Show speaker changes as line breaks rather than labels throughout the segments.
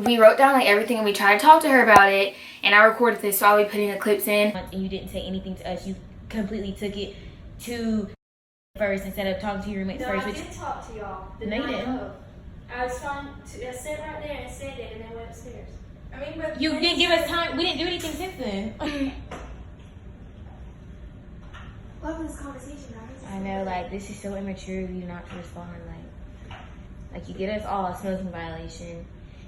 we wrote down like everything and we tried to talk to her about it, and I recorded this, so I'll be putting the clips in. And you didn't say anything to us. You completely took it to first instead of talking to your roommates first.
No, I did talk to y'all.
No, you didn't.
I was trying to, I sat right there and said it, and then went upstairs. I mean, but
you didn't give us time. We didn't do anything since then.
What happened to this conversation, guys?
I know, like, this is so immature of you not to respond. Like you get us all a smoking violation.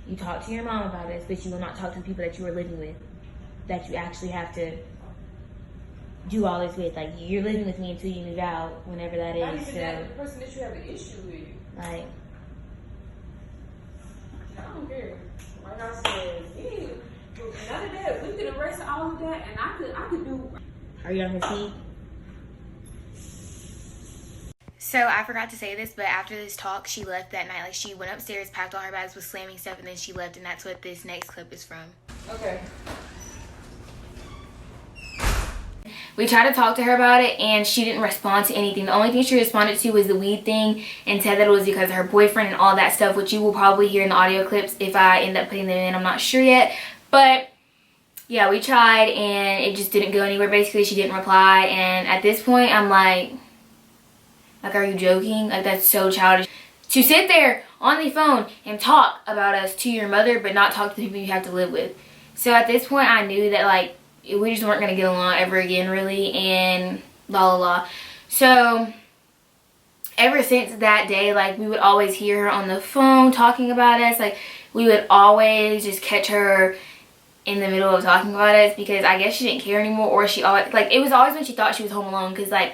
You talk to your mom about us, but you will not talk to the people that you are living with, that you actually have to do all this with. Like, you're living with me until you move out, whenever that is.
Not even that, the person that you have an issue with.
Like,
I don't care. Like I said, none of that. We could erase all of that, and I could do.
are you on her seat? So I forgot to say this, but after this talk, she left that night. Like, she went upstairs, packed all her bags, was slamming stuff, and then she left, and that's what this next clip is from.
Okay.
We tried to talk to her about it, and she didn't respond to anything. The only thing she responded to was the weed thing, and said that it was because of her boyfriend and all that stuff, which you will probably hear in the audio clips if I end up putting them in. I'm not sure yet, but yeah, we tried, and it just didn't go anywhere. Basically, she didn't reply, and at this point, I'm like, are you joking? Like, that's so childish. To sit there on the phone and talk about us to your mother, but not talk to the people you have to live with. So at this point, I knew that, like, we just weren't going to get along ever again, really, and la la la. So ever since that day, like, we would always hear her on the phone talking about us. Like, we would always just catch her in the middle of talking about us, because I guess she didn't care anymore, or she always, like, it was always when she thought she was home alone, because, like,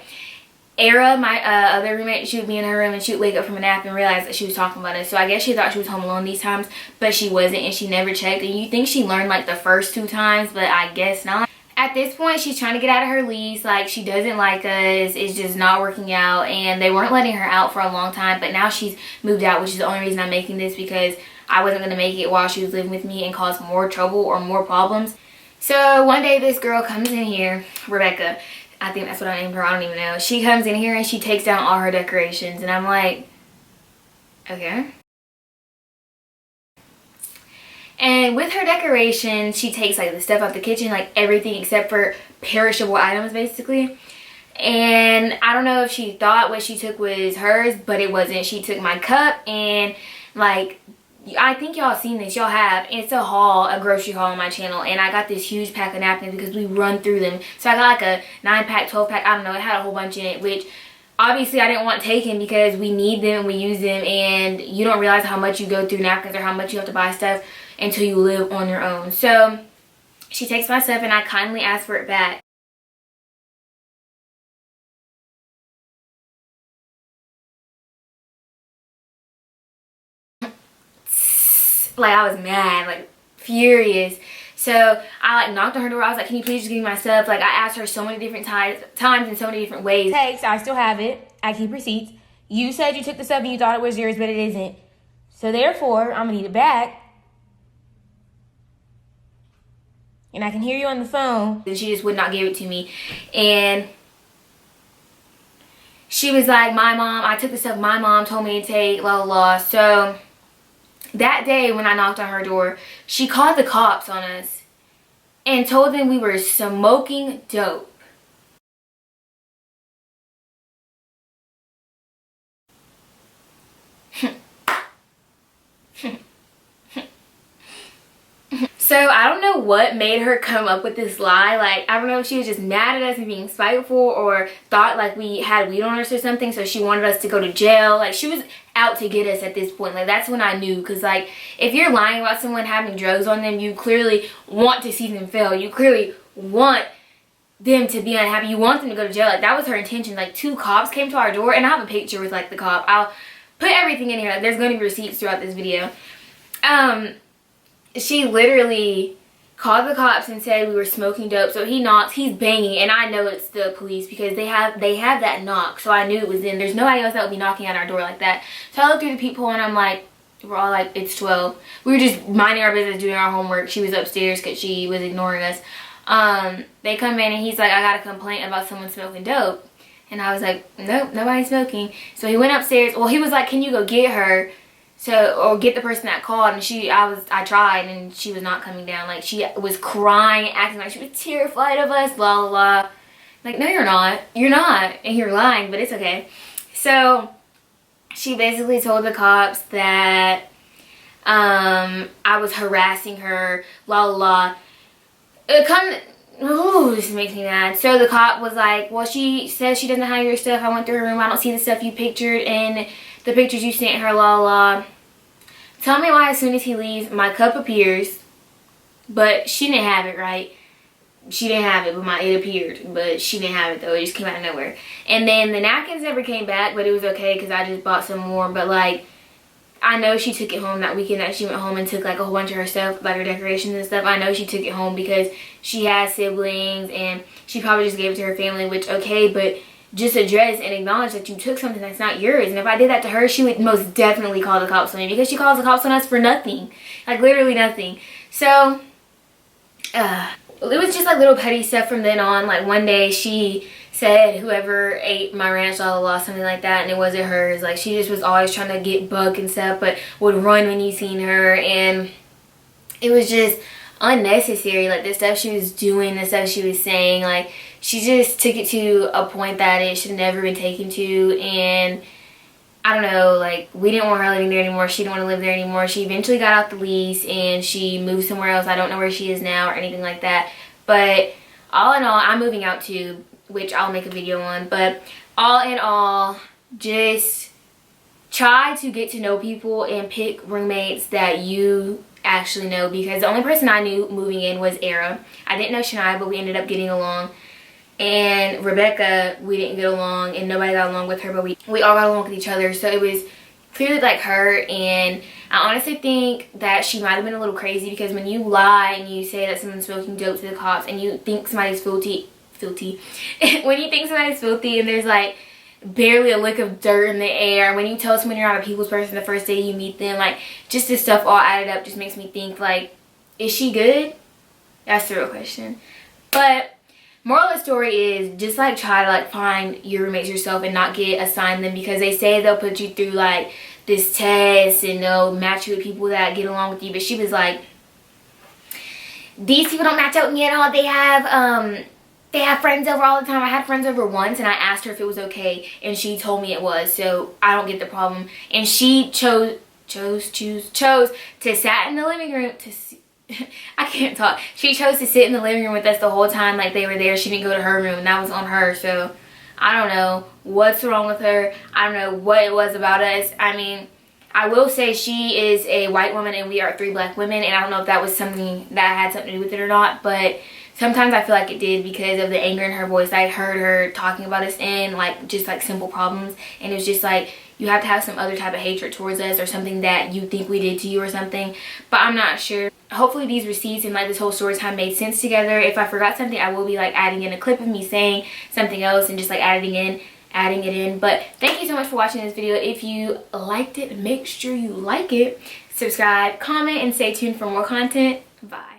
Era, my other roommate, she would be in her room and she would wake up from a nap and realize that she was talking about us. So I guess she thought she was home alone these times, but she wasn't, and she never checked. And you think she learned like the first 2 times, but I guess not. At this point, she's trying to get out of her lease. Like, she doesn't like us. It's just not working out, and they weren't letting her out for a long time, but now she's moved out, which is the only reason I'm making this, because I wasn't going to make it while she was living with me and cause more trouble or more problems. So one day this girl comes in here, Rebecca, I think that's what I named her, I don't even know. She comes in here and she takes down all her decorations, and I'm like, okay. And with her decorations, she takes like the stuff out the kitchen, like everything except for perishable items, basically. And I don't know if she thought what she took was hers, but it wasn't. She took my cup, and like, I think y'all seen this, y'all have. It's a haul, a grocery haul on my channel, and I got this huge pack of napkins because we run through them. So I got like a 9-pack, 12-pack, I don't know, it had a whole bunch in it, which obviously I didn't want taken because we need them and we use them, and you don't realize how much you go through napkins or how much you have to buy stuff until you live on your own. So she takes my stuff, and I kindly ask for it back. Like, I was mad, like furious. So I like knocked on her door. I was like, can you please just give me my stuff? Like, I asked her so many different times in so many different ways. Text, I still have it. I keep receipts. You said you took the stuff and you thought it was yours, but it isn't. So therefore, I'm gonna need it back. And I can hear you on the phone. And she just would not give it to me. And she was like, I took the stuff my mom told me to take, la la la. So that day when I knocked on her door, she called the cops on us and told them we were smoking dope. So I don't know what made her come up with this lie. Like, I don't know if she was just mad at us and being spiteful, or thought like we had weed on us or something, so she wanted us to go to jail. Like, she was out to get us at this point. Like, that's when I knew, because like, if you're lying about someone having drugs on them, you clearly want to see them fail. You clearly want them to be unhappy. You want them to go to jail. Like, that was her intention. Like, 2 cops came to our door, and I have a picture with like the cop. I'll put everything in here. Like, there's going to be receipts throughout this video. She literally called the cops and said we were smoking dope. So he knocks, he's banging, and I know it's the police because they have that knock. So I knew it was them. There's nobody else that would be knocking at our door like that. So I looked through the peephole, and I'm like, we're all like, it's 12. We were just minding our business, doing our homework. She was upstairs because she was ignoring us. They come in, and he's like, I got a complaint about someone smoking dope. And I was like, nope, nobody's smoking. So he went upstairs. Well, he was like, can you go get her? or get the person that called, and I tried, and she was not coming down. Like, she was crying, acting like she was terrified of us, blah, blah, blah. Like, no, you're not. You're not. And you're lying, but it's okay. So, she basically told the cops that I was harassing her, blah, blah, blah. Ooh, this makes me mad. So the cop was like, well, she says she doesn't have your stuff. I went through her room. I don't see the stuff you pictured in the pictures you sent her, la la. Tell me why as soon as he leaves, my cup appears, but she didn't have it, right? She didn't have it, but it appeared, but she didn't have it though. It just came out of nowhere. And then the napkins never came back, but it was okay because I just bought some more. But like, I know she took it home that weekend that she went home and took like a whole bunch of her stuff, like her decorations and stuff. I know she took it home because she has siblings and she probably just gave it to her family, which okay, but just address and acknowledge that you took something that's not yours. And if I did that to her, she would most definitely call the cops on me because she calls the cops on us for nothing. Like literally nothing. So, it was just like little petty stuff from then on. Like one day she said whoever ate my ranch, blah, blah, blah, something like that, and it wasn't hers. Like she just was always trying to get buck and stuff, but would run when you seen her, and it was just unnecessary. Like the stuff she was doing, the stuff she was saying, like she just took it to a point that it should have never been taken to. And I don't know, like we didn't want her living there anymore. She didn't want to live there anymore. She eventually got out the lease and she moved somewhere else. I don't know where she is now or anything like that, but all in all, I'm moving out too, which I'll make a video on. But all in all, just try to get to know people and pick roommates that you actually know, because the only person I knew moving in was Era. I didn't know Shania, but we ended up getting along. And Rebecca, we didn't get along, and nobody got along with her, but we all got along with each other. So it was clearly like her, and I honestly think that she might have been a little crazy, because when you lie and you say that someone's smoking dope to the cops and you think somebody's filthy when you think somebody's filthy and there's like barely a lick of dirt in the air, when you tell someone you're not a people's person the first day you meet them, like just this stuff all added up just makes me think, like, is she good? That's the real question. But moral of the story is just like try to like find your roommates yourself and not get assigned them, because they say they'll put you through like this test and they'll match you with people that get along with you. But she was like, these people don't match up with me at all. They have friends over all the time. I had friends over once and I asked her if it was okay and she told me it was, so I don't get the problem. And she chose to sit in the living room I can't talk. She chose to sit in the living room with us the whole time, like they were there. She didn't go to her room, and that was on her. So I don't know what's wrong with her. I don't know what it was about us. I mean, I will say she is a white woman and we are 3 black women, and I don't know if that was something that had something to do with it or not, but sometimes I feel like it did, because of the anger in her voice. I heard her talking about us in like just like simple problems, and it was just like, you have to have some other type of hatred towards us or something that you think we did to you or something, but I'm not sure. Hopefully these receipts and like this whole story time made sense together. If I forgot something, I will be like adding in a clip of me saying something else and just like adding it in. But thank you so much for watching this video. If you liked it, make sure you like it, subscribe, comment, and stay tuned for more content. Bye.